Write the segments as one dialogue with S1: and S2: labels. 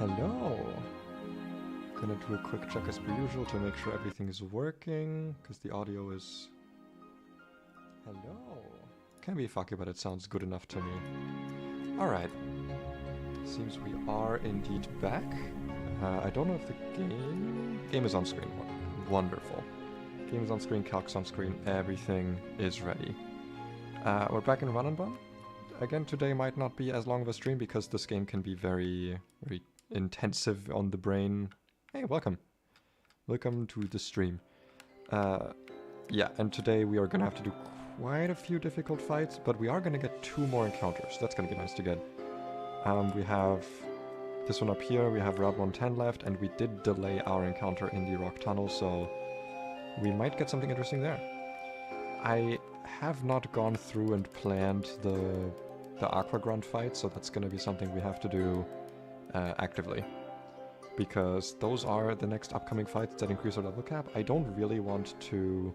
S1: Hello. Gonna do a quick check as per usual to make sure everything is working, because the audio is... Hello. Can be fucky, but it sounds good enough to me. Alright. Seems we are indeed back. I don't know if the game is on screen. Wonderful. Game is on screen, calc's on screen, everything is ready. We're back in Run&Bun. Again, today might not be as long of a stream because this game can be very intensive on the brain. Hey, welcome. Welcome to the stream. Yeah, and today we are gonna have to do quite a few difficult fights, but we are gonna get 2 more encounters. That's gonna be nice to get. We have this one up here, we have Route 110 left, and we did delay our encounter in the rock tunnel, so we might get something interesting there. I have not gone through and planned the Aqua Grunt fight, so that's gonna be something we have to do actively. Because those are the next upcoming fights that increase our level cap. I don't really want to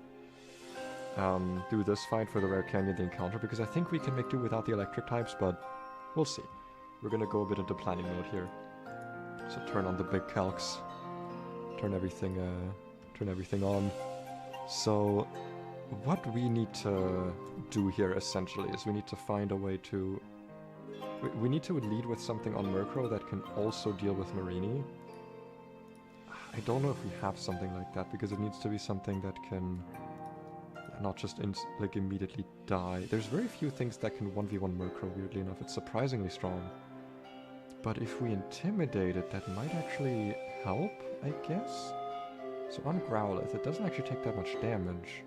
S1: do this fight for the Rare Canyon, the encounter, because I think we can make do without the electric types, but we'll see. We're gonna go a bit into planning mode here. So turn on the big calcs. Turn everything on. So what we need to do here essentially is we need to find a way to... We need to lead with something on Murkrow that can also deal with Marini. I don't know if we have something like that, because it needs to be something that can not just immediately die. There's very few things that can 1v1 Murkrow, weirdly enough. It's surprisingly strong. But if we intimidate it, that might actually help, I guess? So on Growlithe, it doesn't actually take that much damage.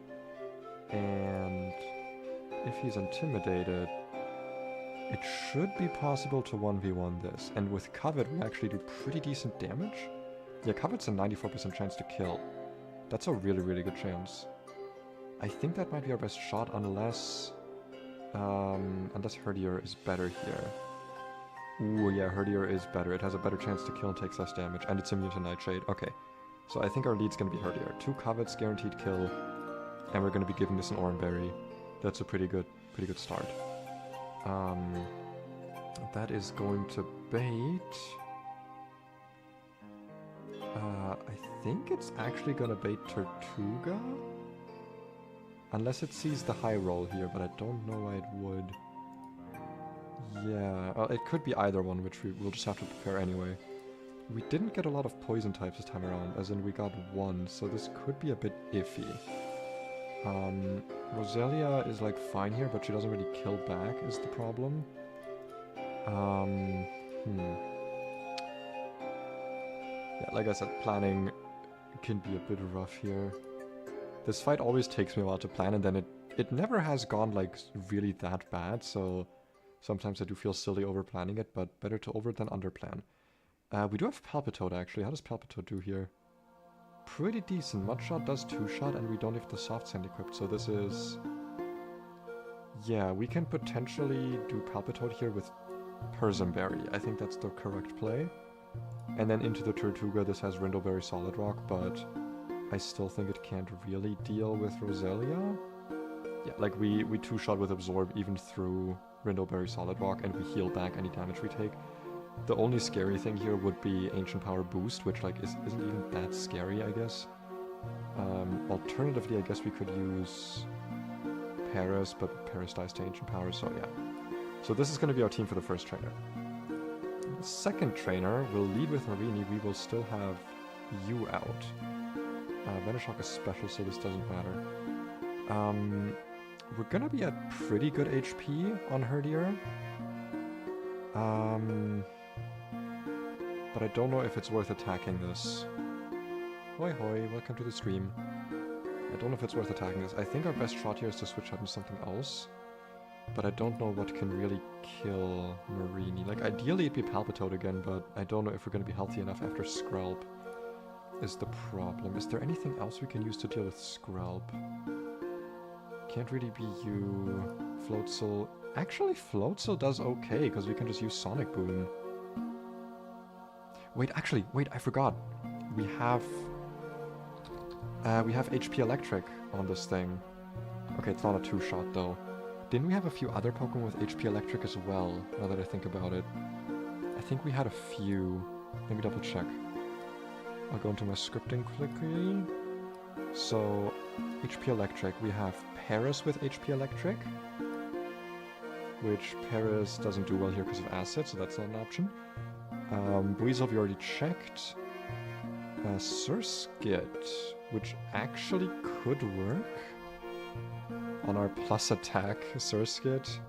S1: And if he's intimidated, it should be possible to 1v1 this. And with Covet, we actually do pretty decent damage. Yeah, Covet's a 94% chance to kill. That's a really, really good chance. I think that might be our best shot, unless Herdier is better here. Ooh, yeah, Herdier is better. It has a better chance to kill and takes less damage, and it's immune to Nightshade. Okay, so I think our lead's gonna be Herdier. 2 Covets, guaranteed kill, and we're gonna be giving this an Oranberry. That's a pretty good start. That is going to bait... I think it's actually gonna bait Tortuga? Unless it sees the high roll here, but I don't know why it would. Yeah, it could be either one, which we'll just have to prepare anyway. We didn't get a lot of poison types this time around, as in we got 1, so this could be a bit iffy. Roselia is like fine here, but she doesn't really kill back is the problem. Yeah, like I said, planning can be a bit rough here. This fight always takes me a while to plan, and then it never has gone like really that bad, so sometimes I do feel silly over planning it, but better to over than under plan. We do have Palpitoad actually. How does Palpitoad do here? Pretty decent. Mudshot does 2-shot, and we don't have the soft sand equipped, so this is... Yeah, we can potentially do Palpitoad here with Persimberry. I think that's the correct play. And then into the Tortuga, this has Rindleberry Solid Rock, but I still think it can't really deal with Roselia. Yeah, like we 2-shot with Absorb even through Rindleberry Solid Rock, and we heal back any damage we take. The only scary thing here would be Ancient Power Boost, which like isn't even that scary, I guess. Alternatively, I guess we could use Paris, but Paris dies to Ancient Power, so yeah. So this is going to be our team for the first trainer. The second trainer will lead with Marini. We will still have you out. Venoshock is special, so this doesn't matter. We're gonna be at pretty good HP on Herdier. But I don't know if it's worth attacking this. Hoi hoi, welcome to the stream. I don't know if it's worth attacking this. I think our best shot here is to switch out into something else. But I don't know what can really kill Marini. Like, ideally it'd be Palpitoad again, but I don't know if we're gonna be healthy enough after Skrelp. Is the problem. Is there anything else we can use to deal with Skrelp? Can't really be you. Floatzel. Actually, Floatzel does okay, because we can just use Sonic Boom. Wait, I forgot. We have HP Electric on this thing. Okay, it's not a 2-shot though. Didn't we have a few other Pokemon with HP Electric as well, now that I think about it? I think we had a few. Let me double check. I'll go into my scripting quickly. So, HP Electric, we have Paris with HP Electric, which Paris doesn't do well here because of acid, so that's not an option. Weasel we already checked. Surskit, which actually could work on our plus attack Surskit.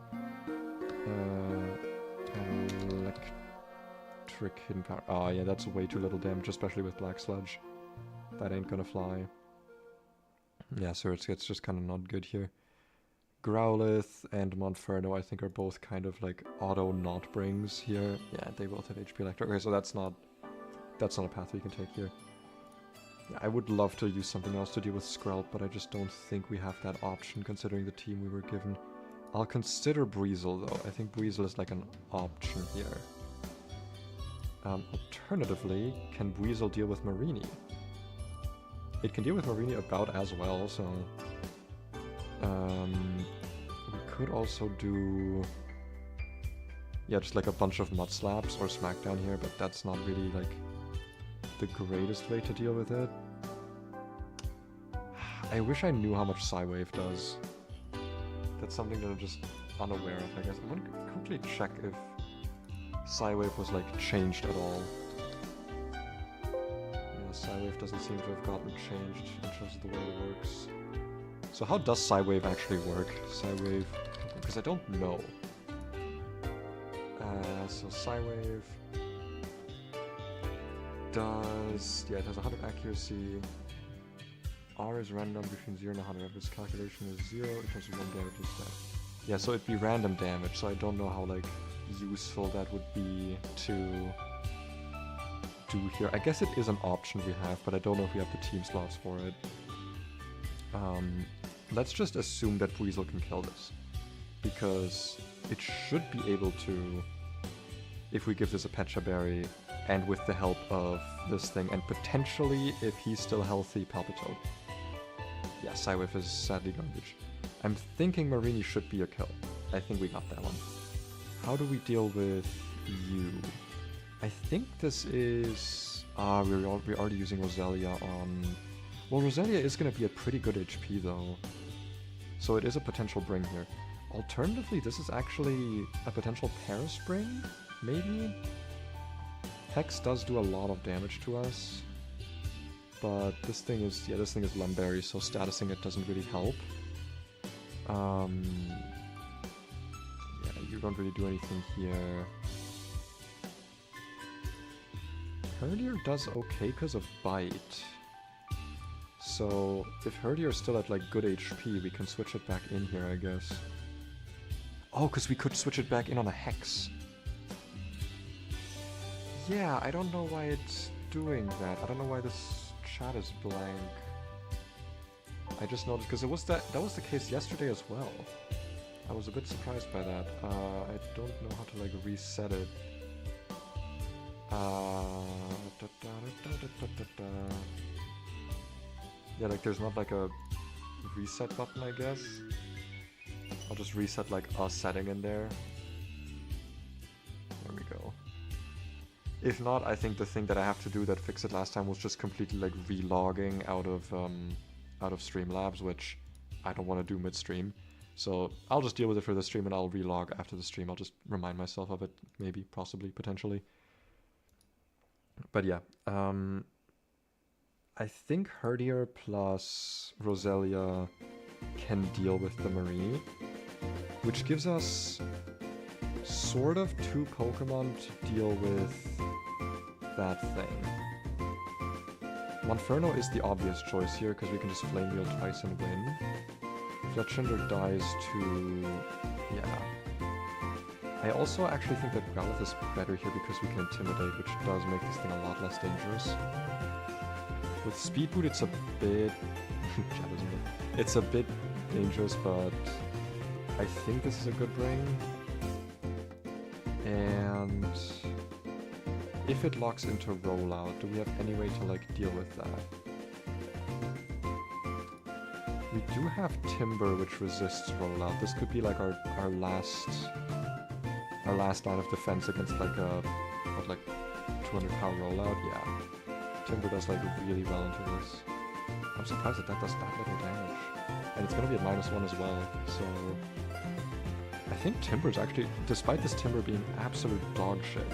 S1: Electric hidden power. Oh yeah, that's way too little damage, especially with Black Sludge. That ain't gonna fly. Yeah, Surskit's just kind of not good here. Growlithe and Monferno, I think, are both kind of like auto not brings here. Yeah, they both have HP Electric. Okay, so that's not a path we can take here. Yeah, I would love to use something else to deal with Skrelp, but I just don't think we have that option considering the team we were given. I'll consider Breezel though. I think Breezel is like an option here. Alternatively, can Breezel deal with Marini? It can deal with Marini about as well, so... we could also do... yeah, just like a bunch of Mud Slaps or Smackdown here, but that's not really like the greatest way to deal with it. I wish I knew how much Psywave does. That's something that I'm just unaware of, I guess. I'm gonna quickly check if Psywave was like changed at all. Psywave doesn't seem to have gotten changed in terms of the way it works. So how does Psywave actually work? Psywave... because I don't know. So Psywave... does... yeah, it has 100 accuracy. R is random between 0 and 100. Its calculation is 0 in terms of 1 damage is that. Yeah, so it'd be random damage, so I don't know how, like, useful that would be to... do here. I guess it is an option we have, but I don't know if we have the team slots for it. Let's just assume that Weasel can kill this, because it should be able to, if we give this a Pecha Berry, and with the help of this thing, and potentially, if he's still healthy, Palpitoad. Yeah, Psywave is sadly garbage. I'm thinking Marini should be a kill. I think we got that one. How do we deal with you? I think this is... we're already using Roselia on... well, Roselia is going to be at pretty good HP, though. So it is a potential bring here. Alternatively, this is actually a potential Paris bring, maybe? Hex does do a lot of damage to us. But this thing is... yeah, this thing is Lumberry, so statusing it doesn't really help. Yeah, you don't really do anything here. Herdier does okay because of Bite. So, if Herdier is still at like good HP, we can switch it back in here, I guess. Oh, because we could switch it back in on a Hex. Yeah, I don't know why it's doing that. I don't know why this chat is blank. I just noticed, because that was the case yesterday as well. I was a bit surprised by that. I don't know how to like reset it. Yeah, like there's not like a reset button, I guess. I'll just reset like a setting in there. There we go. If not, I think the thing that I have to do that fixed it last time was just completely like relogging out of Streamlabs, which I don't want to do mid-stream. So I'll just deal with it for the stream and I'll relog after the stream. I'll just remind myself of it, maybe, possibly, potentially. But yeah, I think Herdier plus Roselia can deal with the Marie, which gives us sort of 2 Pokemon to deal with that thing. Monferno is the obvious choice here, because we can just Flame Wheel twice and win. Fletchinder dies to... yeah. I also actually think that Growlithe is better here because we can Intimidate, which does make this thing a lot less dangerous. With Speed Boot, it's a bit... it's a bit dangerous, but I think this is a good bring. And if it locks into Rollout, do we have any way to like deal with that? We do have Timber, which resists Rollout. This could be like our last line of defense against like a... what, like 200 power rollout, yeah. Timber does like really well into this. I'm surprised that that does that little damage. And it's gonna be at -1 as well, so... I think Timber's actually, despite this Timber being absolute dog shit,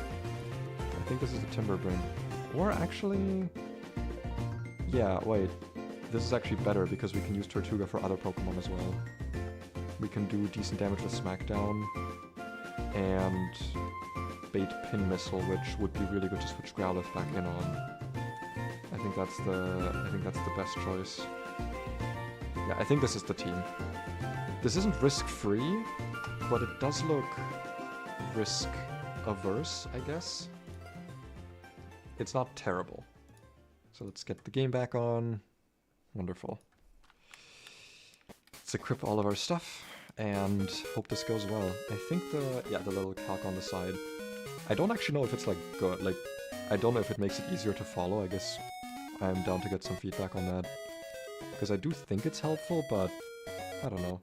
S1: I think this is the Timber Brain. Or actually... Yeah, wait. This is actually better because we can use Tortuga for other Pokemon as well. We can do decent damage with Smackdown and bait Pin Missile, which would be really good to switch Growlithe back in on. I think that's the best choice. Yeah, I think this is the team. This isn't risk-free, but it does look risk-averse, I guess. It's not terrible. So let's get the game back on. Wonderful. Let's equip all of our stuff and hope this goes well. I think the little calc on the side, I don't actually know if it's like good, like, I don't know if it makes it easier to follow. I guess I'm down to get some feedback on that. Because I do think it's helpful, but I don't know.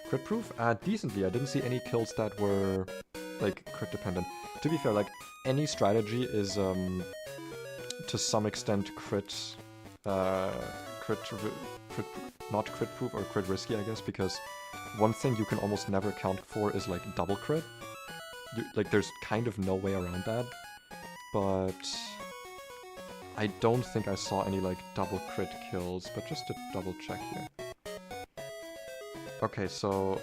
S1: Crit proof? Decently. I didn't see any kills that were, like, crit dependent. To be fair, like, any strategy is, to some extent not crit proof or crit risky, I guess, because one thing you can almost never count for is, like, double crit. Like, there's kind of no way around that, but I don't think I saw any, like, double crit kills, but just to double check here. Okay, so...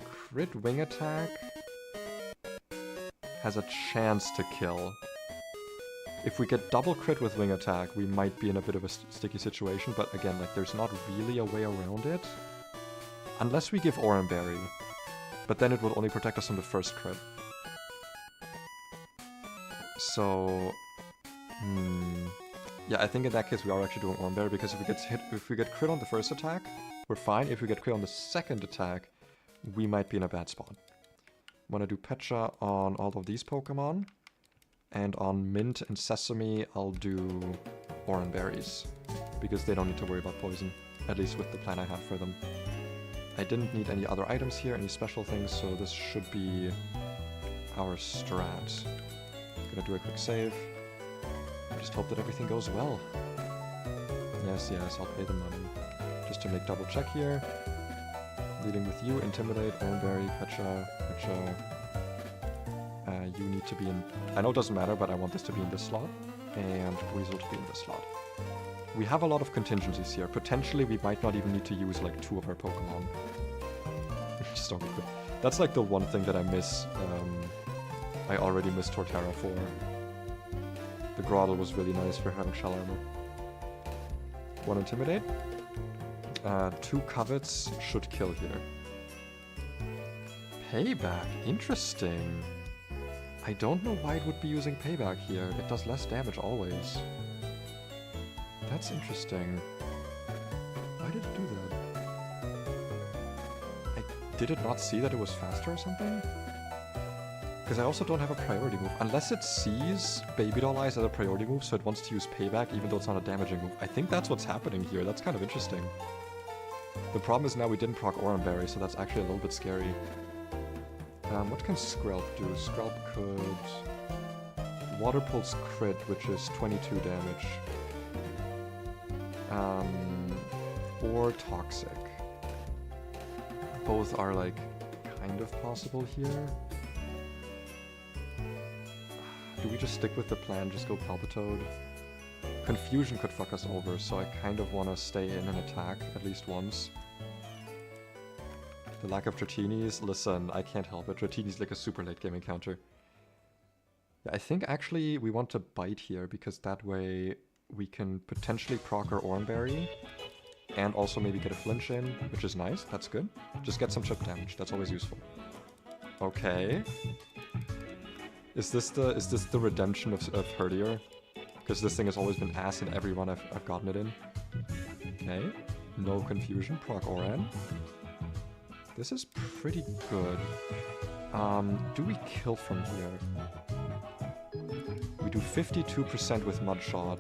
S1: Crit wing attack has a chance to kill. If we get double crit with wing attack, we might be in a bit of a sticky situation, but again, like, there's not really a way around it. Unless we give Oran Berry. But then it will only protect us from the first crit. So... Yeah, I think in that case we are actually doing Oran Berry, because if we get crit on the first attack, we're fine. If we get crit on the second attack, we might be in a bad spot. I'm gonna do Pecha on all of these Pokemon. And on Mint and Sesame, I'll do Oran Berries, because they don't need to worry about poison, at least with the plan I have for them. I didn't need any other items here, any special things, so this should be our strat. Gonna do a quick save. Just hope that everything goes well. Yes, I'll pay the money. Just to make double check here. Leading with you, Intimidate, Oran Berry, Pecha. You need to be in... I know it doesn't matter, but I want this to be in this slot. And Weasel to be in this slot. We have a lot of contingencies here. Potentially, we might not even need to use, like, 2 of our Pokemon. Just don't be good. That's, like, the one thing that I miss. I already miss Torterra for. The Grotle was really nice for having Shell Armor. 1 Intimidate. 2 Covets should kill here. Payback. Interesting. I don't know why it would be using Payback here. It does less damage always. That's interesting. Why did it do that? Did it not see that it was faster or something? Because I also don't have a priority move. Unless it sees Baby Doll Eyes as a priority move, so it wants to use Payback even though it's not a damaging move. I think that's what's happening here. That's kind of interesting. The problem is now we didn't proc Oran Berry, so that's actually a little bit scary. What can Skrelp do? Skrelp could... Water Pulse crit, which is 22 damage. Or Toxic. Both are, like, kind of possible here. Do we just stick with the plan, just go Palpitoad? Confusion could fuck us over, so I kind of want to stay in and attack at least once. The lack of Dratini's? Listen, I can't help it. Dratini's like a super late game encounter. Yeah, I think actually we want to bite here, because that way we can potentially proc our Oran Berry, and also maybe get a flinch in, which is nice. That's good. Just get some chip damage. That's always useful. Okay. Is this the redemption of Herdier? Because this thing has always been ass in every one I've gotten it in. Okay. No confusion. Proc Oran. This is pretty good. Do we kill from here? We do 52% with Mudshot.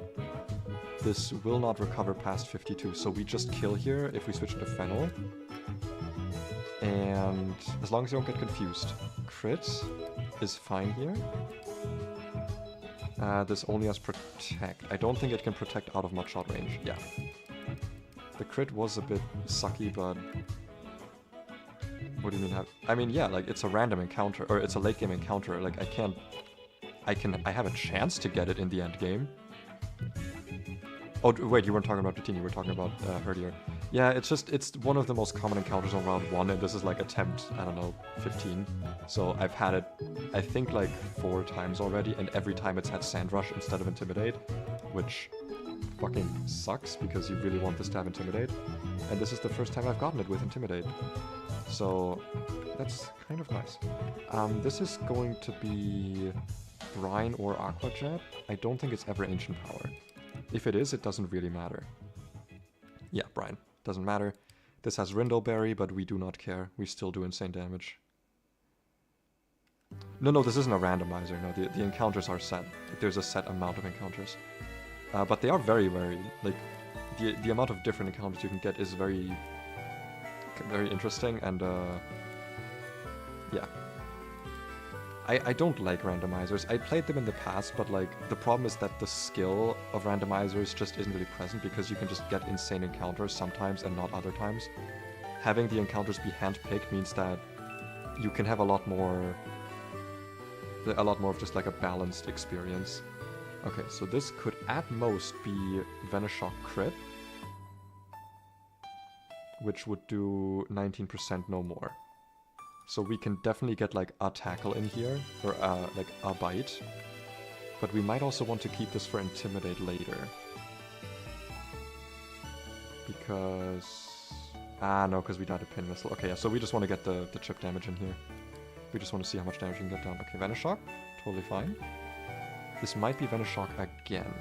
S1: This will not recover past 52, so we just kill here if we switch into Fennel. And as long as you don't get confused. crit is fine here. This only has protect. I don't think it can protect out of mud-shot range. Yeah. The crit was a bit sucky, but... What do you mean? I mean, yeah, like, it's a random encounter, or it's a late-game encounter. Like, I have a chance to get it in the end game. Oh, wait, you weren't talking about Dratini, you were talking about earlier. Yeah, it's one of the most common encounters on round 1, and this is like attempt, I don't know, 15. So I've had it, I think, like 4 times already, and every time it's had Sand Rush instead of Intimidate, which fucking sucks, because you really want this to have Intimidate. And this is the first time I've gotten it with Intimidate. So that's kind of nice. This is going to be Brine or Aqua Jet. I don't think it's ever Ancient Power. If it is, it doesn't really matter. Yeah, Brine. Doesn't matter. This has Rindleberry, but we do not care. We still do insane damage. No, this isn't a randomizer. No, the encounters are set. Like, there's a set amount of encounters. But they are very, very... Like, the amount of different encounters you can get is very interesting, and yeah. I don't like randomizers. I played them in the past, but like the problem is that the skill of randomizers just isn't really present, because you can just get insane encounters sometimes and not other times. Having the encounters be handpicked means that you can have a lot more of just like a balanced experience. Okay, so this could at most be Venoshock crit, which would do 19% no more. So we can definitely get like a tackle in here, or like a bite. But we might also want to keep this for Intimidate later. Because... no, because we died a Pin Missile. Okay, yeah, so we just want to get the chip damage in here. We just want to see how much damage we can get down. Okay, Venoshock, totally fine. This might be Venoshock again.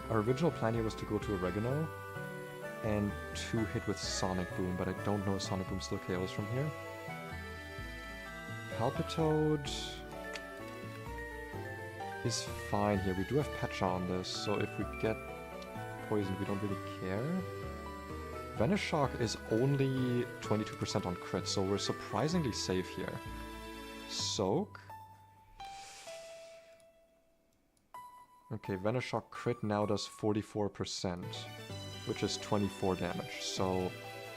S1: Our original plan here was to go to Oregano and 2-hit with Sonic Boom, but I don't know if Sonic Boom still KOs from here. Palpitoad is fine here. We do have Pecha on this, so if we get poisoned, we don't really care. Venoshock is only 22% on crit, so we're surprisingly safe here. Soak. Okay, Venoshock crit now does 44%, which is 24 damage, so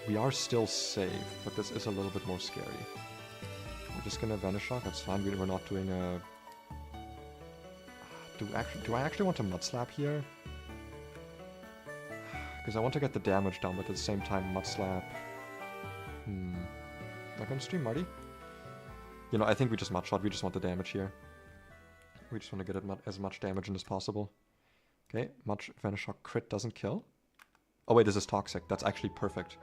S1: we are still safe, but this is a little bit more scary. We're just gonna Venoshock, that's fine, we're not doing a... Do I actually want to Mud Slap here? Because I want to get the damage down, but at the same time Mud Slap... Not gonna stream, Marty? You know, I think we just Mud Shot, we just want the damage here. We just want to get as much damage in as possible. Okay, Venoshock crit doesn't kill. Oh wait, this is toxic. That's actually perfect.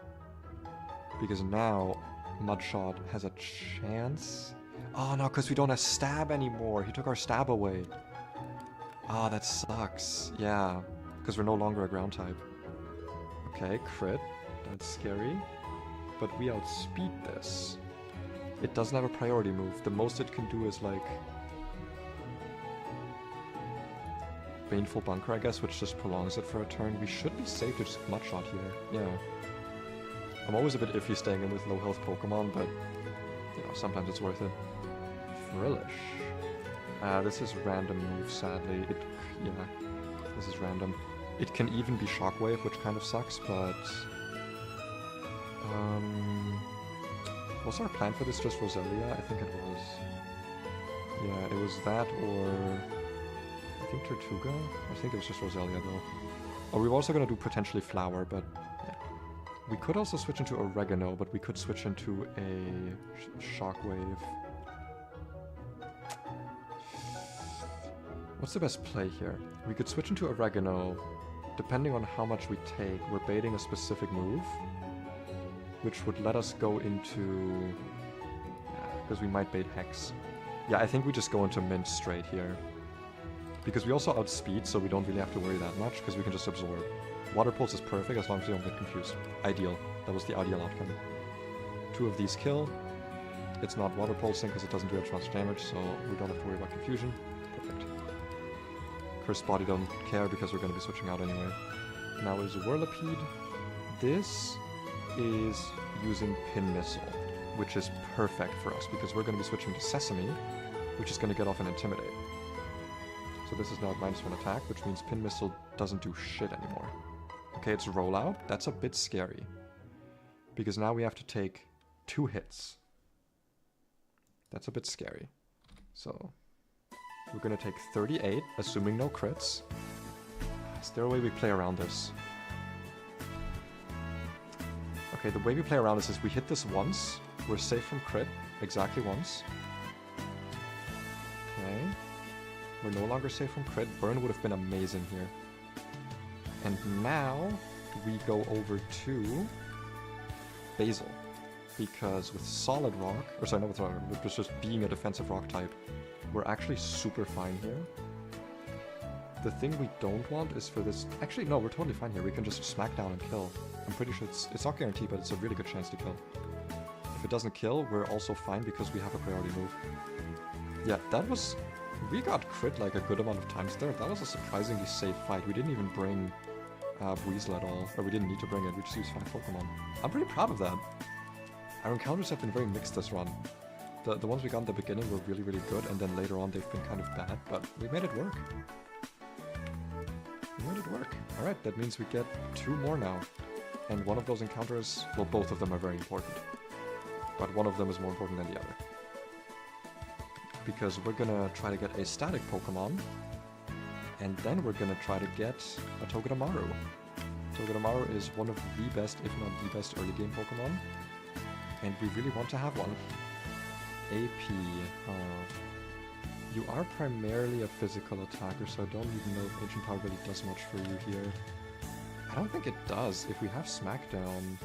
S1: Because now Mudshot has a chance. Oh no, because we don't have stab anymore. He took our stab away. Ah, that sucks. Yeah, because we're no longer a ground type. Okay, crit. That's scary. But we outspeed this. It doesn't have a priority move. The most it can do is like... Baneful Bunker, I guess, which just prolongs it for a turn. We should be safe to just Mudshot here. Yeah. I'm always a bit iffy staying in with low health Pokemon, but, you know, sometimes it's worth it. Frillish. This is random move, sadly. Yeah, this is random. It can even be Shockwave, which kind of sucks, but... was our plan for this just Roselia? I think it was. Yeah, it was that or... I think Tortuga? I think it was just Roselia though. Oh, we were also going to do potentially Flower, but yeah. We could also switch into Oregano, but we could switch into a Shockwave. What's the best play here? We could switch into Oregano. Depending on how much we take, we're baiting a specific move, which would let us go into... because we might bait Hex. Yeah, I think we just go into Mint straight here. Because we also outspeed, so we don't really have to worry that much, because we can just absorb. Water Pulse is perfect as long as we don't get confused. Ideal. That was the ideal outcome. 2 of these kill. It's not Water Pulsing because it doesn't do as much damage, so we don't have to worry about confusion. Perfect. Cursed Body don't care because we're going to be switching out anyway. Now is Whirlipede. This is using Pin Missile. which is perfect for us because we're going to be switching to Sesame, which is going to get off an Intimidate. So this is now at -1 attack, which means Pin Missile doesn't do shit anymore. Okay, it's Rollout. That's a bit scary. Because now we have to take 2 hits. That's a bit scary. So we're going to take 38, assuming no crits. Is there a way we play around this? Okay, the way we play around this is we hit this once. We're safe from crit, exactly once. Okay. We're no longer safe from crit. Burn would have been amazing here. And now we go over to Basil. Because with Solid Rock, or sorry, not with Solid Rock, with just being a defensive rock type, we're actually super fine here. The thing we don't want is for this... Actually, no, we're totally fine here. We can just smack down and kill. I'm pretty sure it's not guaranteed, but it's a really good chance to kill. If it doesn't kill, we're also fine because we have a priority move. Yeah, that was... We got crit like a good amount of times there. That was a surprisingly safe fight. We didn't even bring Weasel at all. Or we didn't need to bring it. We just used 5 Pokemon. I'm pretty proud of that. Our encounters have been very mixed this run. The ones we got in the beginning were really, really good, and then later on they've been kind of bad, but we made it work. We made it work. Alright, that means we get 2 more now. And one of those encounters, well, both of them are very important. But one of them is more important than the other. Because we're gonna try to get a static Pokemon, and then we're gonna try to get a Togedemaru. Togedemaru is one of the best, if not the best, early game Pokemon. And we really want to have one. AP. You are primarily a physical attacker, so I don't even know if Ancient Power really does much for you here. I don't think it does. If we have Smackdown...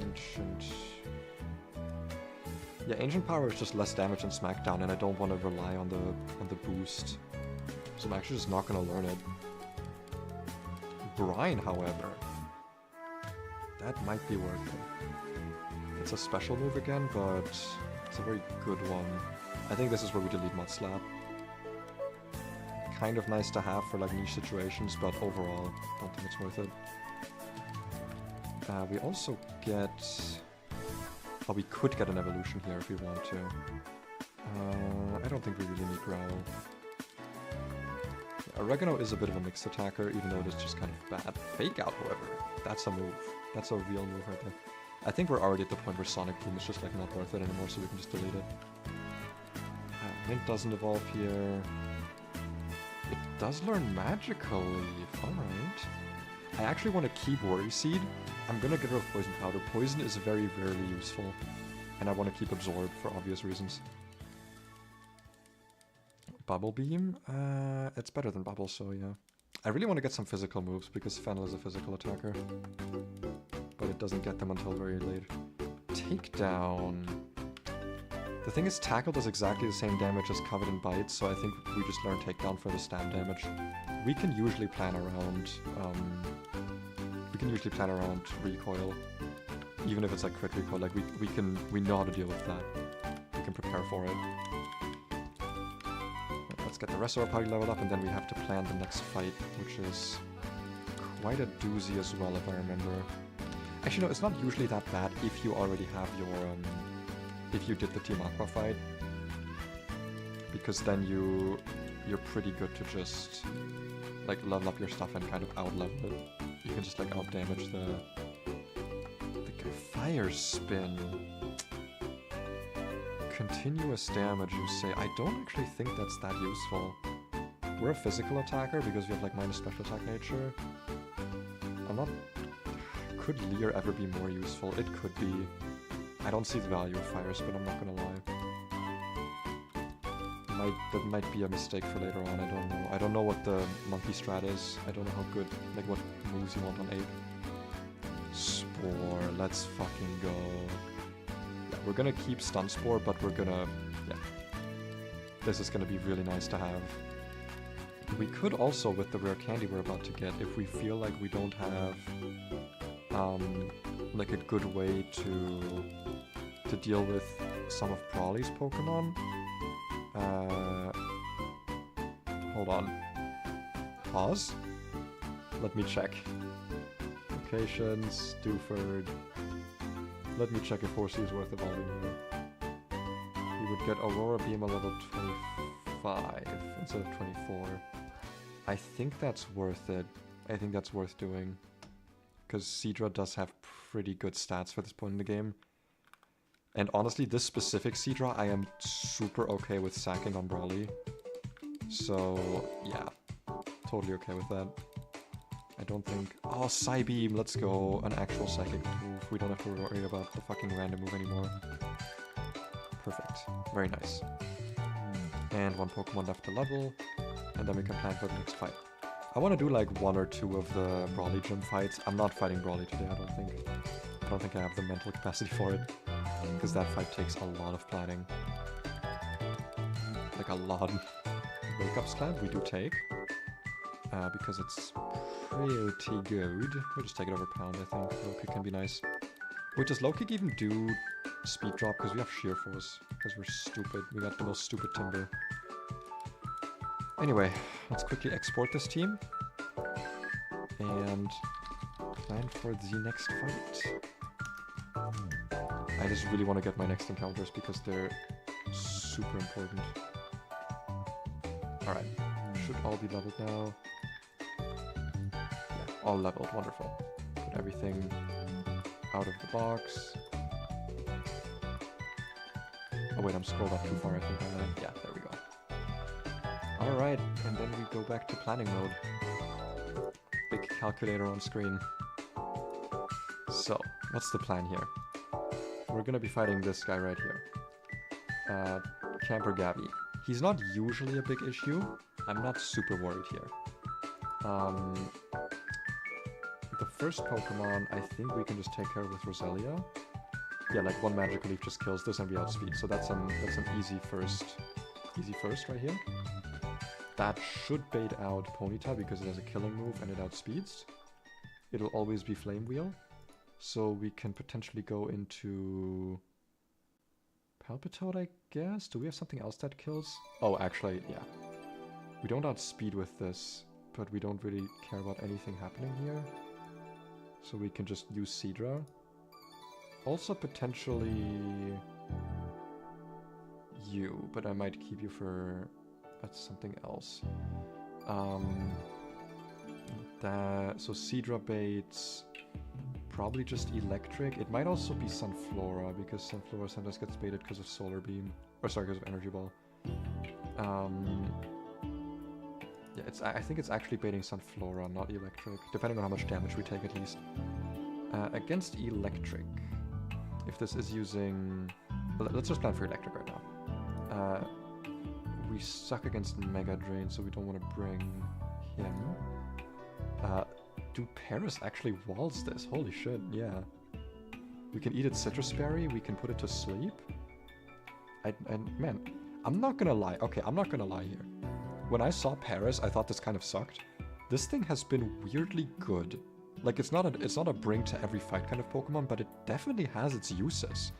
S1: Ancient... Yeah, Ancient Power is just less damage than Smackdown, and I don't want to rely on the boost. So I'm actually just not going to learn it. Brine, however... That might be worth it. It's a special move again, but it's a very good one. I think this is where we delete Mudslap. Kind of nice to have for like niche situations, but overall, don't think it's worth it. We also get... Oh, we could get an evolution here if we want to. I don't think we really need Growl. Oregano is a bit of a mixed attacker, even though it is just kind of bad. Fake Out, however, that's a move. That's a real move right there. I think we're already at the point where Sonic Boom is just like not worth it anymore, so we can just delete it. Mint doesn't evolve here. It does learn Magical Leaf, alright. I actually want to keep Worry Seed. I'm gonna get rid of Poison Powder. Poison is very rarely useful, and I want to keep Absorb for obvious reasons. Bubble Beam? It's better than Bubble, so yeah. I really want to get some physical moves, because Fennel is a physical attacker. But it doesn't get them until very late. Takedown. The thing is, Tackle does exactly the same damage as Covet and Bite, so I think we just learn Takedown for the stab damage. We can usually plan around... recoil. Even if it's like crit recoil, like we know how to deal with that. We can prepare for it. Let's get the rest of our party leveled up, and then we have to plan the next fight, which is quite a doozy as well, if I remember. Actually, no, it's not usually that bad if you already have your, if you did the Team Aqua fight. Because then you're pretty good to just, like, level up your stuff and kind of out-level it. You can just, like, out-damage the guy. Fire Spin. Continuous damage, you say. I don't actually think that's that useful. We're a physical attacker because we have, like, minus special attack nature. I'm not... Could Leer ever be more useful? It could be. I don't see the value of Fire Spin, I'm not gonna lie. That might be a mistake for later on, I don't know. I don't know what the monkey strat is. I don't know how good, like what moves you want on 8. Spore, let's fucking go. Yeah, we're gonna keep Stun Spore, but we're gonna, yeah. This is gonna be really nice to have. We could also, with the rare candy we're about to get, if we feel like we don't have, like a good way to deal with some of Brawly's Pokemon. Hold on. Pause. Let me check. Locations, Dewford. Let me check if Horsey is worth evolving here. He would get Aurora Beam a level 25 instead of 24. I think that's worth it. I think that's worth doing. Because Seadra does have pretty good stats for this point in the game. And honestly, this specific Seadra, I am super okay with sacking on Brawly. So, yeah. Totally okay with that. I don't think... Oh, Psybeam, let's go. An actual psychic move. We don't have to worry about the fucking random move anymore. Perfect. Very nice. And one Pokemon left to level. And then we can plan for the next fight. I want to do like 1 or 2 of the Brawly gym fights. I'm not fighting Brawly today, I don't think. I don't think I have the mental capacity for it. Because that fight takes a lot of planning. Like a lot. Wake-up Slam we do take. Because it's pretty good. We'll just take it over Pound, I think. Low-kick can be nice. Wait, does Low-kick even do speed drop? Because we have Sheer Force. Because we're stupid. We got the most stupid Timber. Anyway, let's quickly export this team. And plan for the next fight. I just really want to get my next encounters because they're super important. Alright, should all be leveled now. Yeah, all leveled, wonderful. Put everything out of the box. Oh wait, I'm scrolled up too far, I think. Yeah, there we go. Alright, and then we go back to planning mode. Big calculator on screen. So, what's the plan here? We're gonna be fighting this guy right here. Camper Gabby. He's not usually a big issue. I'm not super worried here. The first Pokemon, I think we can just take care of with Roselia. Yeah, like 1 Magic Leaf just kills this and we outspeed. So that's an easy first right here. That should bait out Ponyta because it has a killing move and it outspeeds. It'll always be Flame Wheel. So we can potentially go into Palpitoad, I guess? Do we have something else that kills? Oh, actually, yeah. We don't outspeed with this, but we don't really care about anything happening here. So we can just use Seadra. Also potentially you, but I might keep you for something else. So Seadra baits... Probably just Electric. It might also be Sunflora, because Sunflora sometimes gets baited because of Solar Beam. Or sorry, because of Energy Ball. Yeah, I think it's actually baiting Sunflora, not Electric. Depending on how much damage we take, at least. Against Electric, if this is using... Let's just plan for Electric right now. We suck against Mega Drain, so we don't want to bring him. Do Paris actually walls this? Holy shit, yeah. We can eat its Citrus Berry, we can put it to sleep. Man, I'm not gonna lie. Okay, I'm not gonna lie here. When I saw Paris, I thought this kind of sucked. This thing has been weirdly good. Like, it's not a bring to every fight kind of Pokemon, but it definitely has its uses.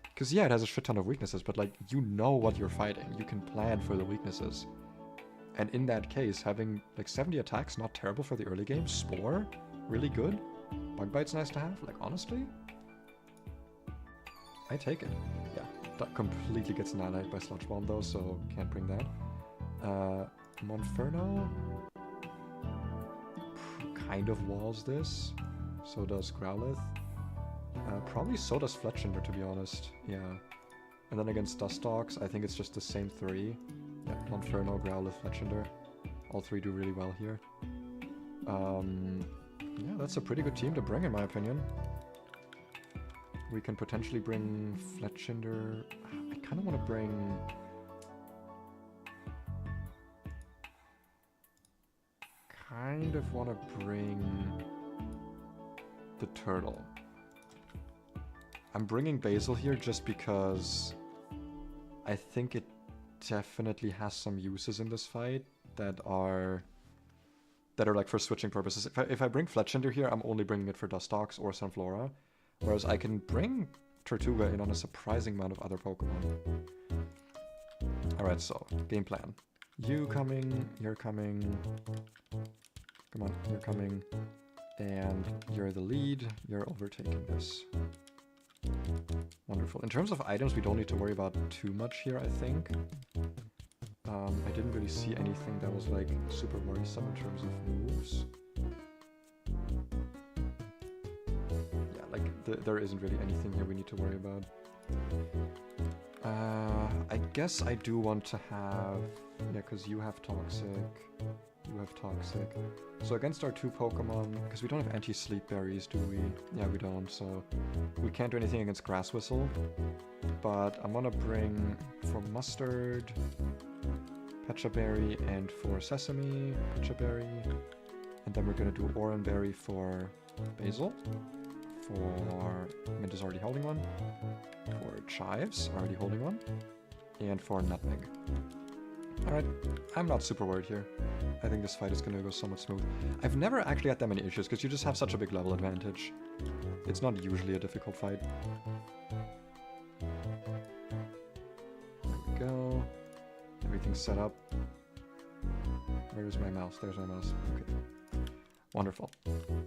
S1: Because yeah, it has a shit ton of weaknesses, but like, you know what you're fighting. You can plan for the weaknesses. And in that case, having like 70 attacks, not terrible for the early game. Spore, really good. Bug Bite's nice to have, like honestly. I take it. Yeah, that completely gets annihilated by Sludge Bomb though, so can't bring that. Monferno kind of walls this. So does Growlithe. Probably so does Fletchinder, to be honest. Yeah. And then against Dustox, I think it's just the same 3. Yeah, Monferno, Growlithe, Fletchinder. All 3 do really well here. Yeah, that's a pretty good team to bring, in my opinion. We can potentially bring Fletchinder. I kind of want to bring... the Turtle. I'm bringing Basil here just because I think it definitely has some uses in this fight that are like for switching purposes. If I bring Fletchinder here, I'm only bringing it for Dustox or Sunflora, whereas I can bring Tortuga in on a surprising amount of other Pokemon. Alright, so, game plan. You coming, you're coming, come on, you're coming, and you're the lead, you're overtaking this. Wonderful. In terms of items, we don't need to worry about too much here, I think. I didn't really see anything that was like super worrisome in terms of moves. Yeah, like there isn't really anything here we need to worry about. I guess I do want to have... Yeah, because you have Toxic. You have Toxic. So against our two Pokemon, because we don't have anti-sleep berries, do we? Yeah, we don't, so we can't do anything against Grass Whistle. But I'm gonna bring for Mustard, Pecha Berry, and for Sesame, Pecha Berry. And then we're gonna do Oran Berry for Basil. For Mint is already holding one. For Chives, already holding one. And for Nutmeg. Alright, I'm not super worried here. I think this fight is gonna go somewhat smooth. I've never actually had that many issues, because you just have such a big level advantage. It's not usually a difficult fight. There we go. Everything's set up. Where's my mouse? There's my mouse. Okay. Wonderful.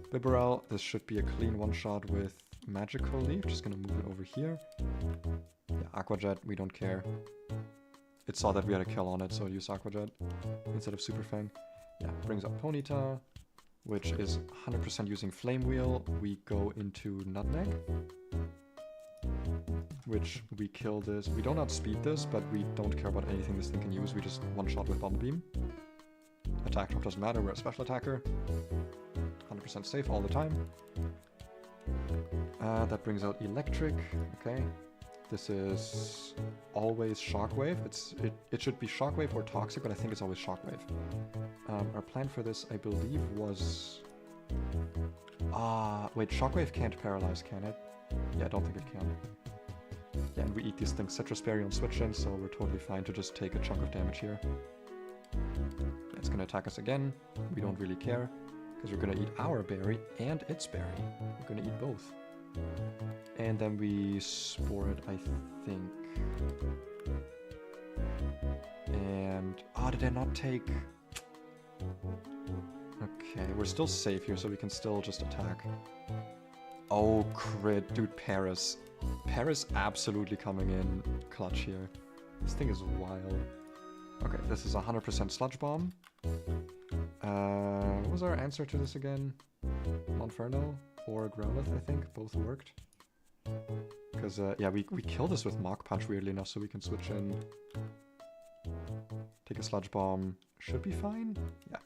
S1: Bibarel, this should be a clean one-shot with Magical Leaf. Just gonna move it over here. Yeah, Aqua Jet, we don't care. It saw that we had a kill on it, so it used Aqua Jet instead of Super Fang. Yeah, brings up Ponyta, which is 100% using Flame Wheel. We go into Nutmeg, which we kill this. We don't outspeed this, but we don't care about anything this thing can use. We just one-shot with Bubble Beam. Attack drop doesn't matter, we're a special attacker. 100% safe all the time. That brings out Electric, okay. This is always Shockwave. It should be Shockwave or Toxic, but I think it's always Shockwave. Our plan for this, I believe, was... wait, Shockwave can't paralyze, can it? Yeah, I don't think it can. Yeah, and we eat these things Citrus Berry on switch in, so we're totally fine to just take a chunk of damage here. Yeah, it's gonna attack us again. We don't really care, because we're gonna eat our berry and its berry. We're gonna eat both. And then we Spore it, I think. And... did I not take... Okay, we're still safe here, so we can still just attack. Oh, crit. Dude, Paris. Paris absolutely coming in clutch here. This thing is wild. Okay, this is 100% Sludge Bomb. What was our answer to this again? Monferno or Growlithe, I think. Both worked. Because, yeah, we kill this with Mach Punch, weirdly enough, so we can switch in. Take a Sludge Bomb. Should be fine? Yeah.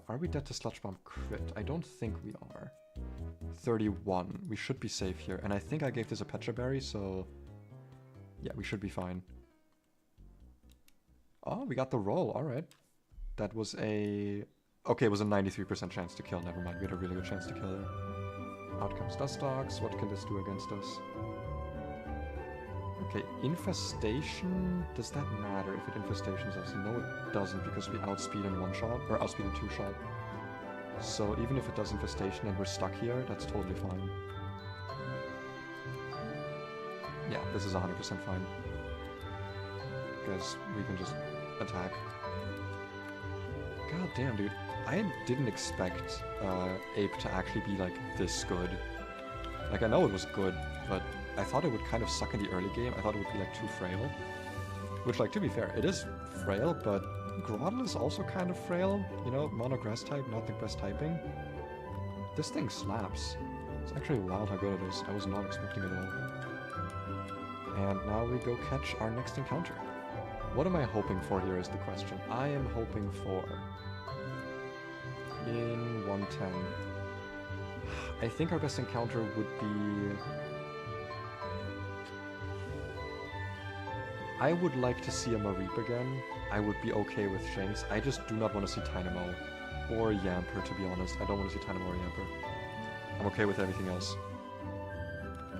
S1: Are we dead to Sludge Bomb crit? I don't think we are. 31. We should be safe here. And I think I gave this a Pecha Berry, so... Yeah, we should be fine. Oh, we got the roll. Alright. That was a... Okay, it was a 93% chance to kill. Never mind, we had a really good chance to kill there. Out comes Dustox. What can this do against us? Okay, Infestation. Does that matter if it infestations us? No, it doesn't, because we outspeed in one shot, or outspeed in two shot. So even if it does Infestation and we're stuck here, that's totally fine. Yeah, this is 100% fine. Because we can just attack. God damn, dude. I didn't expect Ape to actually be, like, this good. Like, I know it was good, but I thought it would kind of suck in the early game. I thought it would be, like, too frail. Which, like, to be fair, it is frail, but Groudon is also kind of frail. You know, mono grass type, not the best typing. This thing slaps. It's actually wild how good it is. I was not expecting it at all. And now we go catch our next encounter. What am I hoping for here is the question. I am hoping for... in 110. I think our best encounter would be... I would like to see a Mareep again. I would be okay with Shanks. I just do not want to see Tynamo or Yamper, to be honest. I don't want to see Tynamo or Yamper. I'm okay with everything else.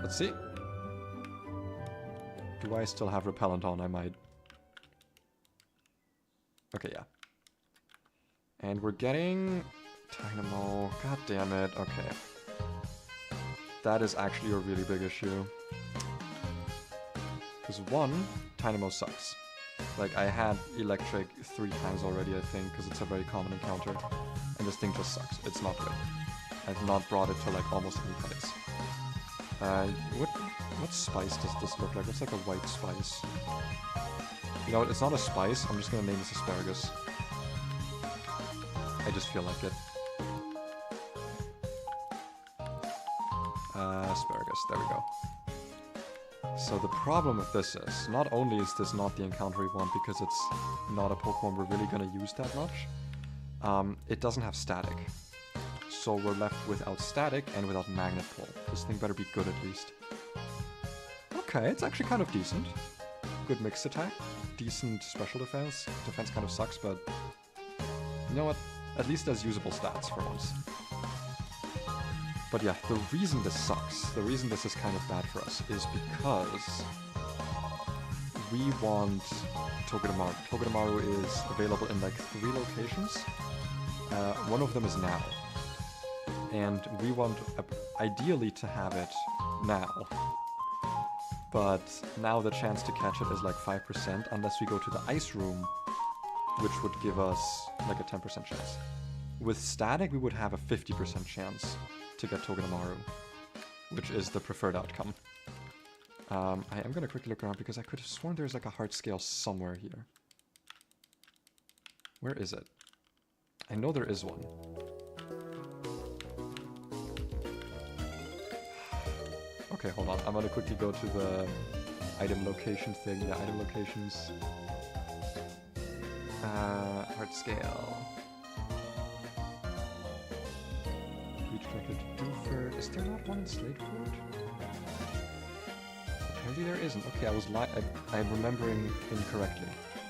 S1: Let's see. Do I still have Repellent on? I might. Okay, yeah. And we're getting Tynamo. God damn it. Okay. That is actually a really big issue. Because one, Tynamo sucks. Like, I had Electric 3 times already, I think, because it's a very common encounter. And this thing just sucks. It's not good. I've not brought it to, like, almost any fights. What spice does this look like? It's like a white spice. You know what, it's not a spice, I'm just gonna name this asparagus. I just feel like it. Asparagus, there we go. So the problem with this is, not only is this not the encounter we want because it's not a Pokemon we're really gonna use that much, it doesn't have static. So we're left without static and without magnet pull. This thing better be good at least. Okay, it's actually kind of decent. Good mixed attack, decent special defense. Defense kind of sucks, but you know what? At least there's usable stats for once. But yeah, the reason this sucks, the reason this is kind of bad for us, is because we want Togedemaru. Togedemaru is available in like 3 locations. One of them is now. And we want, ideally, to have it now. But now the chance to catch it is like 5% unless we go to the ice room, which would give us like a 10% chance. With static, we would have a 50% chance to get Togedemaru, which is the preferred outcome. I am going to quickly look around because I could have sworn there's like a heart scale somewhere here. Where is it? I know there is one. Okay, hold on. I'm going to quickly go to the item location thing. Yeah, item locations. Heart scale. Doofer. Is there not one in Slateford? Apparently there isn't. Okay, I'm remembering incorrectly.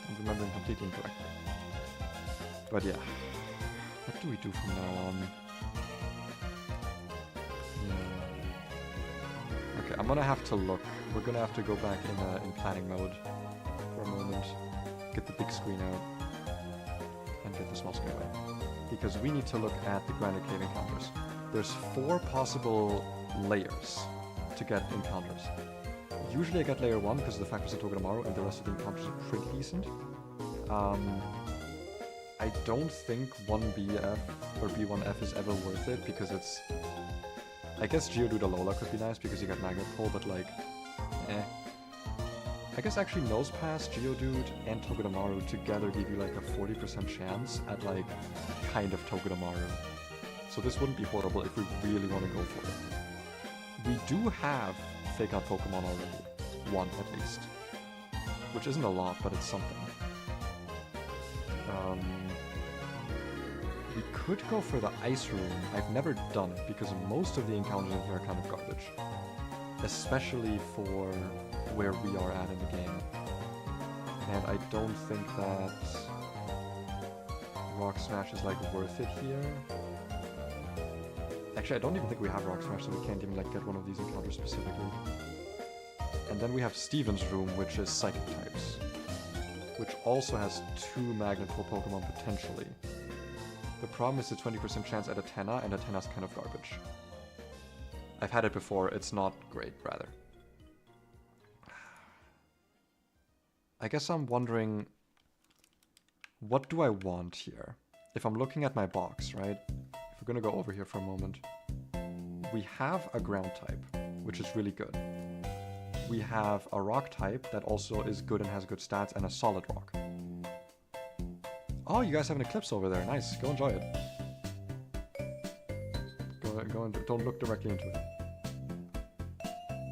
S1: I'm remembering completely incorrectly. But yeah. What do we do from now on? Yeah. Okay, I'm gonna have to look. We're gonna have to go back in planning mode for a moment. Get the big screen out. And get the small screen away. Because we need to look at the Granite Cave encounters. There's 4 possible layers to get encounters. Usually I get layer 1 because of the fact it's a Togedemaru and the rest of the encounters are pretty decent. I don't think 1BF or B1F is ever worth it because it's... I guess Geodude Alola could be nice because you get Magnet Pull, but like... eh. I guess actually Nosepass, Geodude, and Togedemaru together give you like a 40% chance at like kind of Togedemaru. So this wouldn't be horrible if we really want to go for it. We do have Fake Out Pokemon already. 1 at least. Which isn't a lot, but it's something. We could go for the Ice Room. I've never done it because most of the encounters in here are kind of garbage. Especially for where we are at in the game. And I don't think that Rock Smash is like worth it here. Actually, I don't even think we have Rock Smash, so we can't even like get one of these encounters specifically. And then we have Steven's Room, which is Psychic types. Which also has 2 Magnet Pull Pokemon potentially. The problem is the 20% chance at a Tenna, and a Tenna's kind of garbage. I've had it before, it's not great, rather. I guess I'm wondering, what do I want here? If I'm looking at my box, right? If we're gonna go over here for a moment. We have a ground type, which is really good. We have a rock type that also is good and has good stats, and a solid rock. Oh, you guys have an Eclipse over there. Nice. Go enjoy it. Go and don't look directly into it.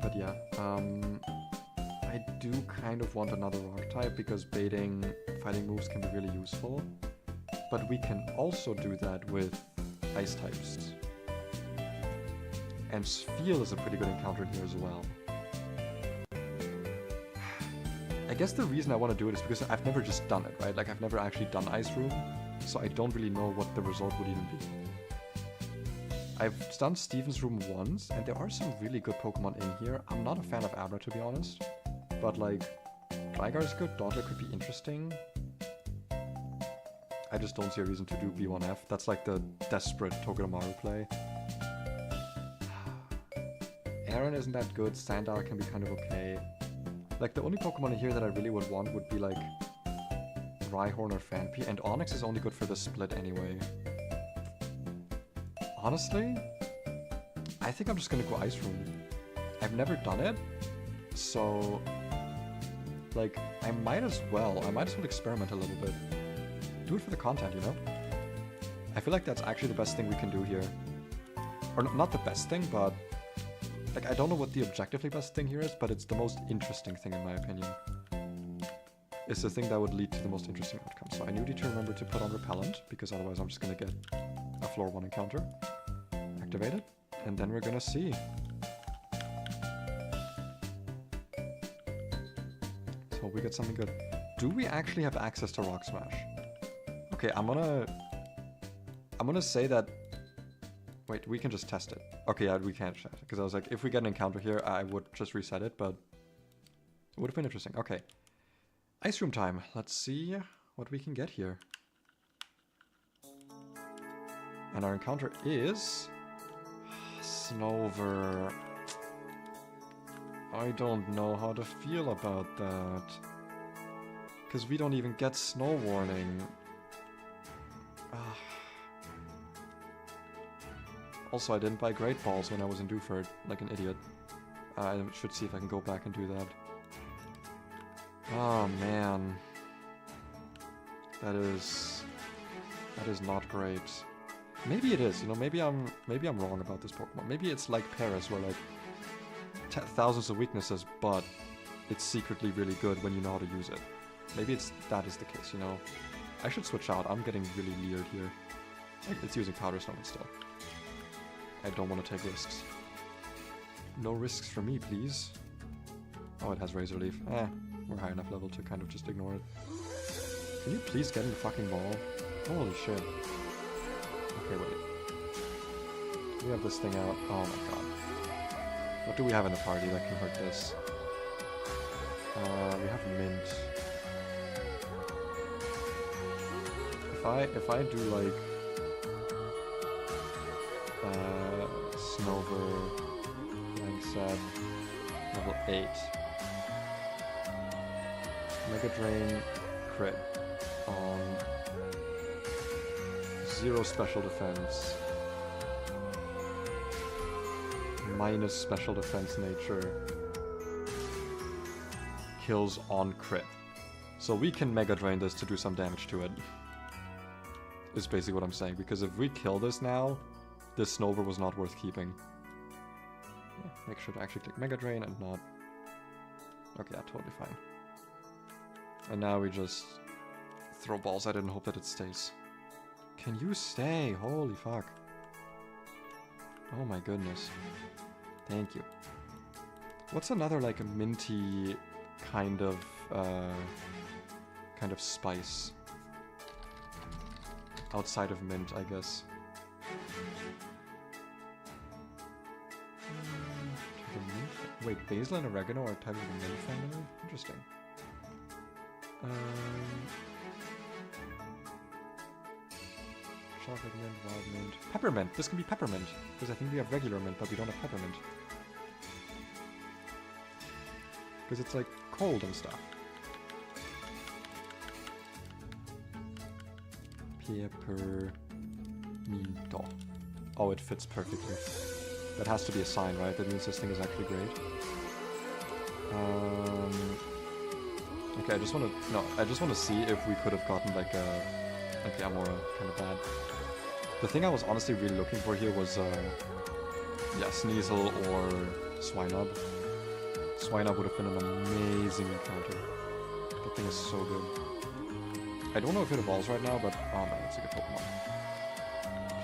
S1: But yeah, I do kind of want another rock type because baiting fighting moves can be really useful. But we can also do that with ice types. And Spheal is a pretty good encounter here as well. I guess the reason I want to do it is because I've never just done it, right? Like, I've never actually done Ice Room, so I don't really know what the result would even be. I've done Steven's Room once, and there are some really good Pokemon in here. I'm not a fan of Abra, to be honest. But, like, Gligar's good, Dodger could be interesting. I just don't see a reason to do B1F. That's like the desperate Togedemaru play. Aaron isn't that good, Sandar can be kind of okay. Like, the only Pokemon in here that I really would want would be, like, Rhyhorn or Phanpy, and Onix is only good for the split anyway. Honestly, I think I'm just gonna go Ice Room. I've never done it, so like I might as well experiment a little bit. Do it for the content, you know? I feel like that's actually the best thing we can do here. Or not the best thing, but like I don't know what the objectively best thing here is, but it's the most interesting thing in my opinion. It's the thing that would lead to the most interesting outcome. So I need to remember to put on repellent, because otherwise I'm just gonna get a floor 1 encounter. Activate it, and then we're gonna see. So we get something good. Do we actually have access to Rock Smash? Okay, I'm gonna say that. Wait, we can just test it. Okay, yeah, we can't test it, because I was like, if we get an encounter here, I would just reset it, but it would have been interesting. Okay. Ice room time. Let's see what we can get here. And our encounter is Snover. I don't know how to feel about that. Because we don't even get snow warning. Also, I didn't buy Great Balls when I was in Dewford, like an idiot. I should see if I can go back and do that. Oh man, that is not great. Maybe it is, you know. Maybe I'm wrong about this Pokemon. Maybe it's like Paris, where like thousands of weaknesses, but it's secretly really good when you know how to use it. Maybe that is the case, you know. I should switch out. I'm getting really weird here. It's using Powder Stone still. I don't want to take risks. No risks for me, please. Oh, it has Razor Leaf. We're high enough level to kind of just ignore it. Can you please get in the fucking ball? Holy shit. Okay, wait. We have this thing out. Oh my god. What do we have in the party that can hurt this? We have Mint. If I do like Snover, Langsat, level 8. Mega Drain, crit on 0 special defense, minus special defense nature, kills on crit. So we can Mega Drain this to do some damage to it. Is basically what I'm saying, because if we kill this now, this Snover was not worth keeping. Yeah, make sure to actually click Mega Drain and not... Okay, yeah, totally fine. And now we just throw balls at it and hope that it stays. Can you stay? Holy fuck. Oh my goodness. Thank you. What's another like a minty kind of spice? Outside of mint, I guess. Wait, basil and oregano are type of the mint family? Interesting. Chocolate mint, wild mint. Peppermint! This can be peppermint! Because I think we have regular mint, but we don't have peppermint. Because it's like cold and stuff. Peppermint. Oh, it fits perfectly. That has to be a sign, right? That means this thing is actually great. Okay, I just want to see if we could have gotten like a Amora kind of bad. The thing I was honestly really looking for here was yeah, Sneasel or Swinub. Swinub would have been an amazing encounter. That thing is so good. I don't know if it evolves right now, but oh man, it's a good Pokemon.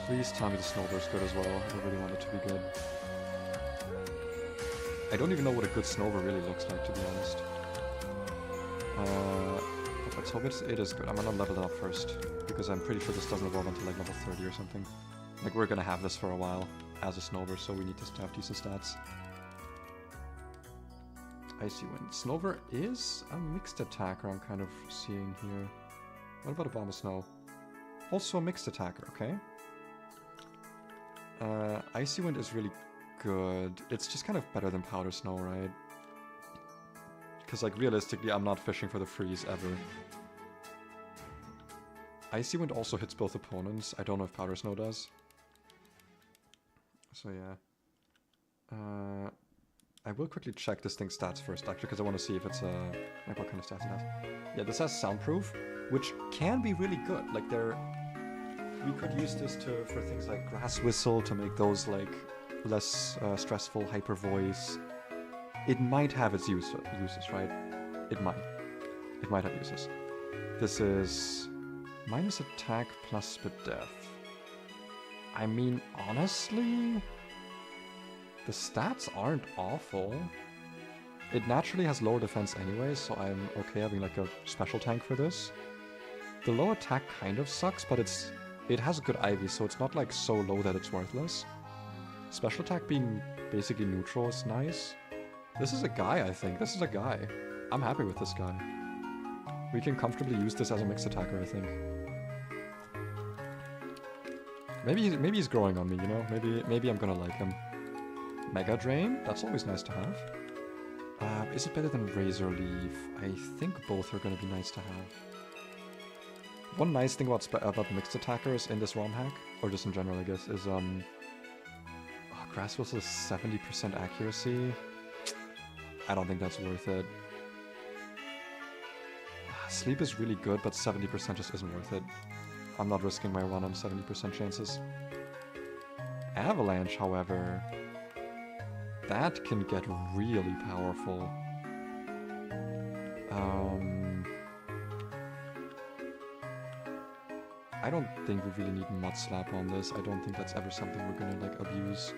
S1: Please tell me the Snover's good as well. I really want it to be good. I don't even know what a good Snover really looks like, to be honest. But let's hope it is good. I'm gonna level it up first, because I'm pretty sure this doesn't evolve until like level 30 or something. Like, we're gonna have this for a while as a Snover, so we need to have decent stats. Icy Wind. Snover is a mixed attacker, I'm kind of seeing here. What about a Abomasnow? Also a mixed attacker, okay. Icy Wind is really good. It's just kind of better than Powder Snow, right? Because, like, realistically, I'm not fishing for the freeze ever. Icy Wind also hits both opponents. I don't know if Powder Snow does. So, yeah. I will quickly check this thing's stats first, actually, because I want to see if it's like what kind of stats it has. Yeah, this has soundproof, which can be really good. Like we could use this for things like grass whistle to make those like less stressful hyper voice. It might have its uses, right? It might have uses. This is minus attack plus spit death. I mean, honestly, the stats aren't awful. It naturally has lower defense anyway, so I'm okay having like a special tank for this. The low attack kind of sucks, but it has good IV, so it's not like so low that it's worthless. Special attack being basically neutral is nice. This is a guy, I think. This is a guy. I'm happy with this guy. We can comfortably use this as a mixed attacker, I think. Maybe he's growing on me, you know? Maybe I'm gonna like him. Mega Drain? That's always nice to have. Is it better than Razor Leaf? I think both are gonna be nice to have. One nice thing about mixed attackers in this ROM hack, or just in general I guess, is Grass Whistle is 70% accuracy. I don't think that's worth it. Sleep is really good, but 70% just isn't worth it. I'm not risking my run on 70% chances. Avalanche, however, that can get really powerful. I don't think we really need Mud Slap on this. I don't think that's ever something we're gonna like abuse.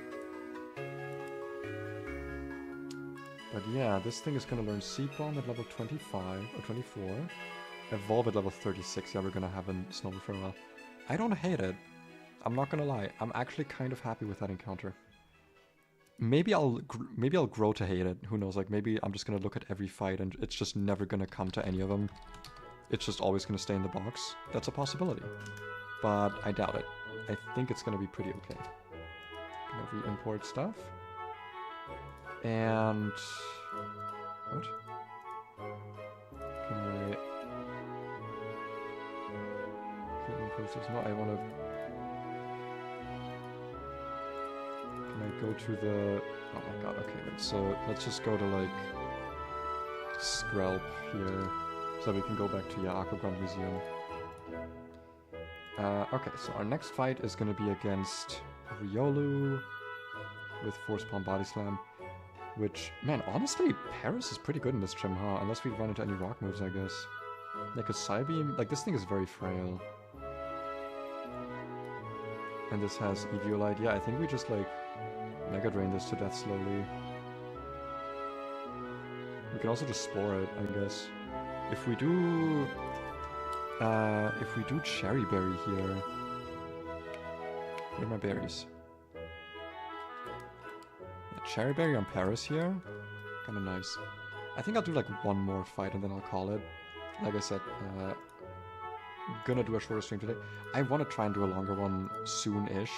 S1: But yeah, this thing is gonna learn Seed Bomb at level 25 or 24. Evolve at level 36. Yeah, we're gonna have a Snowball for a while. I don't hate it. I'm not gonna lie. I'm actually kind of happy with that encounter. Maybe I'll grow to hate it. Who knows? Like maybe I'm just gonna look at every fight and it's just never gonna come to any of them. It's just always gonna stay in the box. That's a possibility, but I doubt it. I think it's gonna be pretty okay. Gonna re-import stuff. And what? Can I? No, I want to. Can I go to the? Oh my god! Okay, so let's just go to like Skrelp here, so we can go back to Aquaground Museum. Okay, so our next fight is going to be against Riolu with Force Palm Body Slam. Which, man, honestly, Paris is pretty good in this gym, huh? Unless we run into any rock moves, I guess. Like a Psybeam, like this thing is very frail. And this has Eviolite. Yeah, I think we just like Mega Drain this to death slowly. We can also just Spore it, I guess. If we do Cherry Berry here. Where are my berries? Cherry Berry on Paris here, kinda nice. I think I'll do like one more fight and then I'll call it. Like I said, gonna do a shorter stream today. I want to try and do a longer one soon-ish.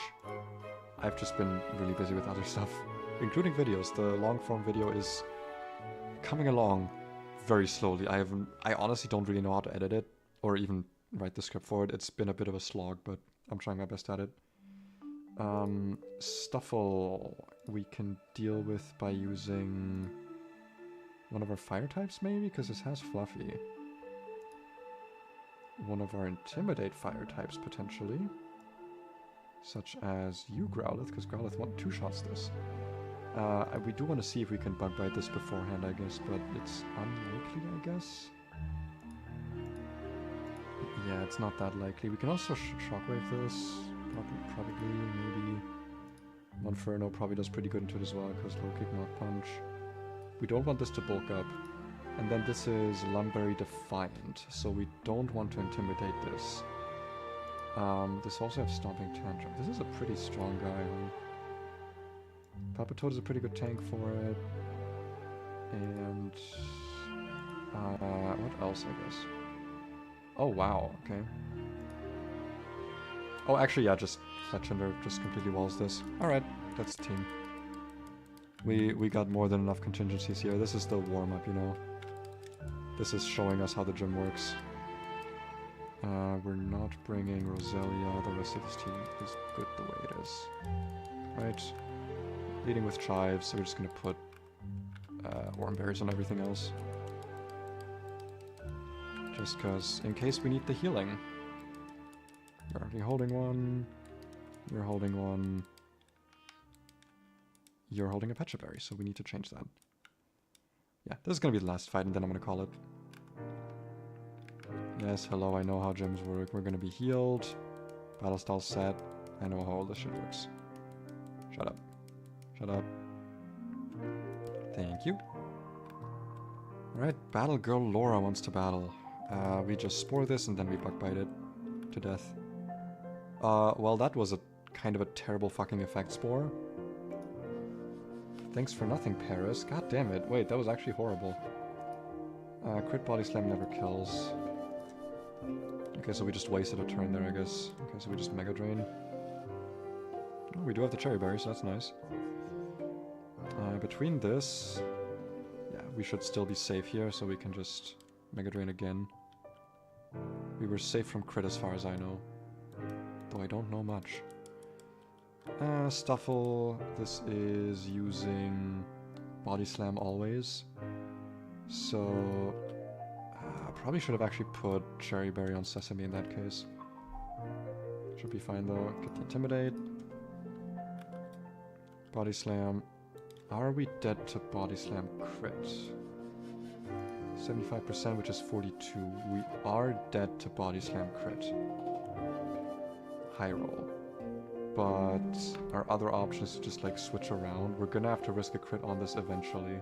S1: I've just been really busy with other stuff, including videos. The long-form video is coming along very slowly. I honestly don't really know how to edit it or even write the script for it. It's been a bit of a slog, but I'm trying my best at it. Stuffle we can deal with by using one of our fire types maybe, because this has Fluffy. One of our Intimidate fire types potentially, such as you, Growlithe, because Growlithe two-shots this. We do want to see if we can Bug Bite this beforehand, I guess, but it's unlikely, I guess. Yeah, it's not that likely. We can also Shockwave this. Probably, maybe. Monferno probably does pretty good into it as well, because Low Kick, Knock Punch. We don't want this to bulk up. And then this is Lumberry Defiant, so we don't want to Intimidate this. This also has Stomping Tantrum. This is a pretty strong guy, huh? Palpitoad is a pretty good tank for it. And... what else, I guess? Oh, wow, okay. Oh, actually, yeah, just Fletchinder just completely walls this. Alright, that's the team. We got more than enough contingencies here. This is the warm-up, you know. This is showing us how the gym works. We're not bringing Roselia. The rest of this team is good the way it is. Right. Leading with Chives, so we're just gonna put worm berries and everything else. Just because, in case we need the healing. You're already holding one. You're holding one. You're holding a Pecha Berry, so we need to change that. Yeah, this is gonna be the last fight, and then I'm gonna call it. Yes, hello, I know how gyms work. We're gonna be healed. Battle style set. I know how all this shit works. Shut up. Shut up. Thank you. Alright, Battle Girl Laura wants to battle. We just spore this and then we bug bite it to death. Well, that was a kind of a terrible fucking effect spore. Thanks for nothing, Paris. God damn it. Wait, that was actually horrible. Crit Body Slam never kills. Okay, so we just wasted a turn there, I guess. Okay, so we just Mega Drain. Oh, we do have the Cherry Berry, so that's nice. Between this... Yeah, we should still be safe here, so we can just Mega Drain again. We were safe from crit as far as I know. Though I don't know much. Stuffle, this is using Body Slam always. So... I probably should have actually put Cherry Berry on Sesame in that case. Should be fine though. Get the Intimidate. Body Slam. Are we dead to Body Slam crit? 75%, which is 42. We are dead to Body Slam crit. High roll. But our other option is to just like switch around. We're gonna have to risk a crit on this eventually.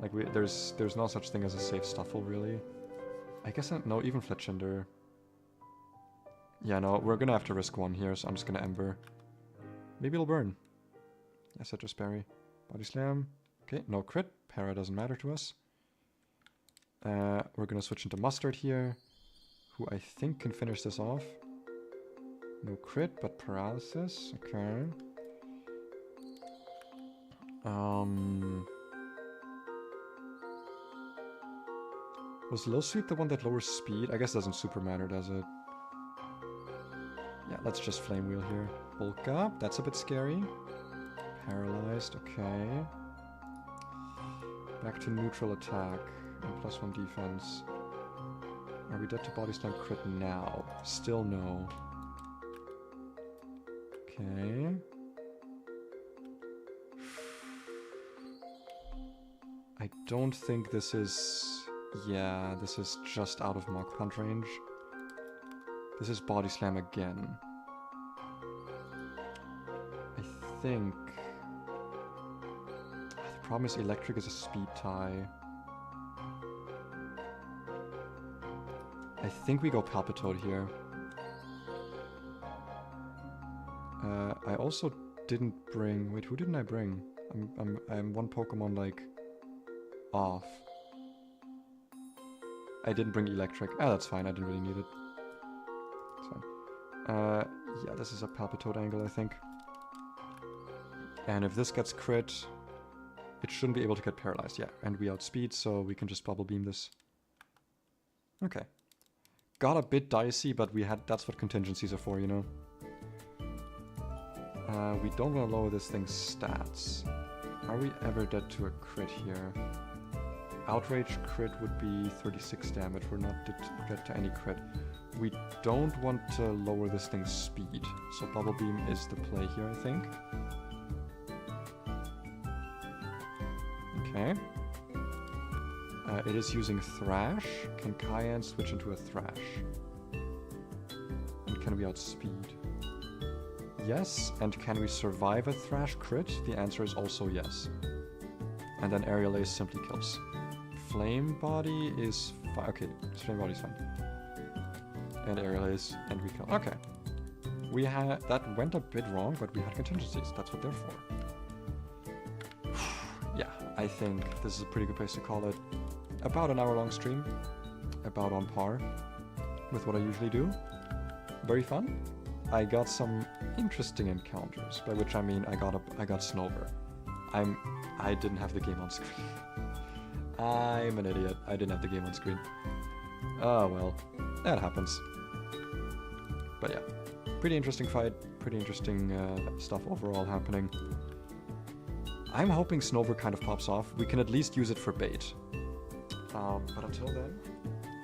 S1: Like there's no such thing as a safe Stuffle really. I guess no, even Fletchinder. Yeah, no, we're gonna have to risk one here, so I'm just gonna Ember. Maybe it'll burn. Yeah, Citrus Berry. Body Slam. Okay, no crit. Para doesn't matter to us. We're gonna switch into Mustard here, who I think can finish this off. No crit, but Paralysis. Okay. Was Low Sweep the one that lowers speed? I guess it doesn't super matter, does it? Yeah, let's just Flame Wheel here. Bulk up. That's a bit scary. Paralyzed. Okay. Back to neutral attack. And +1 defense. Are we dead to Body Slam crit now? Still no. Okay. I don't think this is... Yeah, this is just out of Mach Punch range. This is Body Slam again. I think... The problem is Electric is a speed tie. I think we go Palpitoad here. I also didn't bring... Wait, who didn't I bring? I'm one Pokemon, like, off. I didn't bring Electric. Ah, that's fine. I didn't really need it. It's fine. Yeah, this is a Palpitoad angle, I think. And if this gets crit, it shouldn't be able to get paralyzed. Yeah, and we outspeed, so we can just Bubble Beam this. Okay. Got a bit dicey, but that's what contingencies are for, you know? We don't want to lower this thing's stats. Are we ever dead to a crit here? Outrage crit would be 36 damage. We're not dead to any crit. We don't want to lower this thing's speed. So Bubble Beam is the play here, I think. Okay. It is using Thrash. Can Cayenne switch into a Thrash? And can we outspeed? Yes. And can we survive a Thrash crit? The answer is also yes. And then Aerial Ace simply kills. Flame Body is fine. Okay, Flame Body is fine. And Aerial Ace, and we kill. Okay. We had... That went a bit wrong, but we had contingencies. That's what they're for. Yeah, I think this is a pretty good place to call it. About an hour-long stream. About on par with what I usually do. Very fun. I got some interesting encounters, by which I mean I got Snover. I didn't have the game on screen. I'm an idiot. I didn't have the game on screen. Oh well, that happens. But yeah, pretty interesting fight. Pretty interesting stuff overall happening. I'm hoping Snover kind of pops off. We can at least use it for bait. But until then,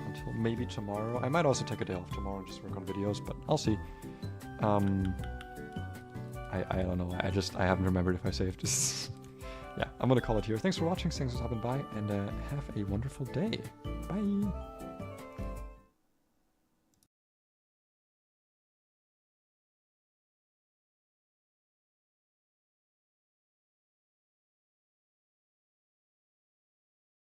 S1: until maybe tomorrow. I might also take a day off tomorrow and just work on videos, but I'll see. I don't know. I haven't remembered if I saved this. Yeah, I'm gonna call it here. Thanks for watching. Thanks for stopping by, and have a wonderful day. Bye.